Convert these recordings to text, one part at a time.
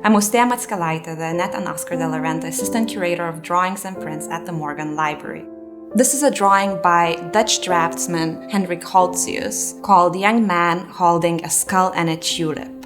I'm Austeja Mackelaite, the Annette and Oscar de la Renta Assistant Curator of Drawings and Prints at the Morgan Library. This is a drawing by Dutch draftsman Hendrick Goltzius called Young Man Holding a Skull and a Tulip.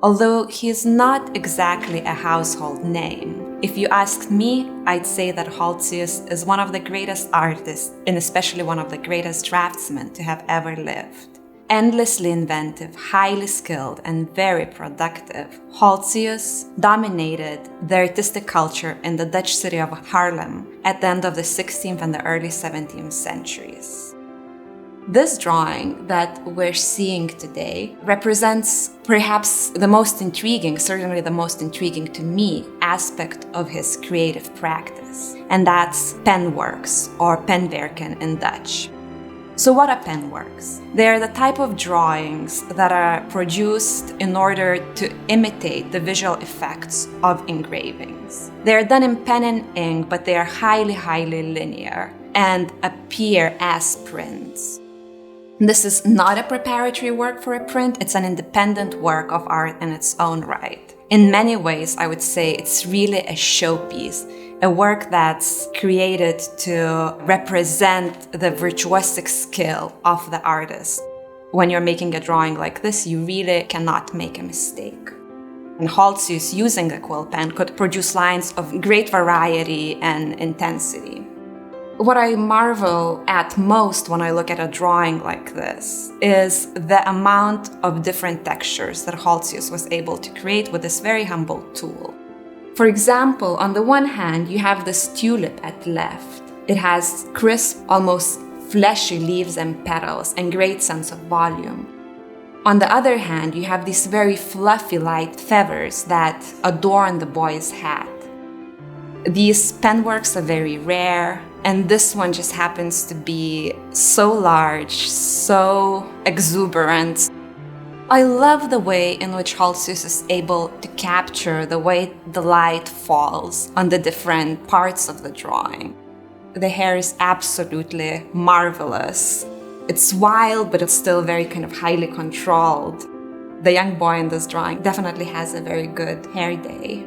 Although he is not exactly a household name, if you asked me, I'd say that Goltzius is one of the greatest artists and especially one of the greatest draftsmen to have ever lived. Endlessly inventive, highly skilled, and very productive, Goltzius dominated the artistic culture in the Dutch city of Haarlem at the end of the 16th and the early 17th centuries. This drawing that we're seeing today represents perhaps the most intriguing, certainly the most intriguing to me, aspect of his creative practice, and that's penworks, or penwerken in Dutch. So what are penworks? They are the type of drawings that are produced in order to imitate the visual effects of engravings. They are done in pen and ink, but they are highly linear and appear as prints. This is not a preparatory work for a print, it's an independent work of art in its own right. In many ways, I would say it's really a showpiece, a work that's created to represent the virtuosic skill of the artist. When you're making a drawing like this, you really cannot make a mistake. And Goltzius, using a quill pen, could produce lines of great variety and intensity. What I marvel at most when I look at a drawing like this is the amount of different textures that Goltzius was able to create with this very humble tool. For example, on the one hand, you have this tulip at left. It has crisp, almost fleshy leaves and petals and great sense of volume. On the other hand, you have these very fluffy light feathers that adorn the boy's hat. These penworks are very rare, and this one just happens to be so large, so exuberant. I love the way in which Goltzius is able to capture the way the light falls on the different parts of the drawing. The hair is absolutely marvelous. It's wild, but it's still very kind of highly controlled. The young boy in this drawing definitely has a very good hair day.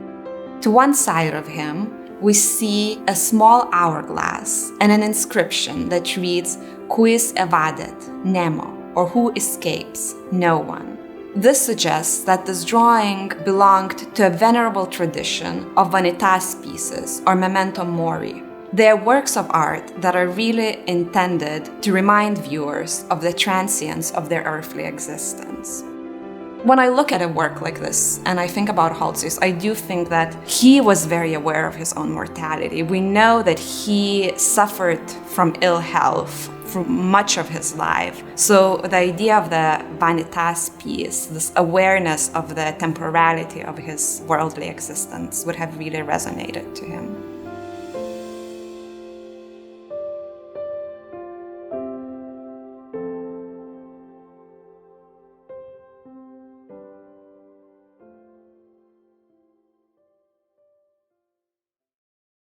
To one side of him, we see a small hourglass and an inscription that reads Quis evadet, Nemo, or who escapes, no one. This suggests that this drawing belonged to a venerable tradition of vanitas pieces, or memento mori. They are works of art that are really intended to remind viewers of the transience of their earthly existence. When I look at a work like this and I think about Goltzius, I do think that he was very aware of his own mortality. We know that he suffered from ill health for much of his life. So the idea of the vanitas piece, this awareness of the temporality of his worldly existence, would have really resonated to him.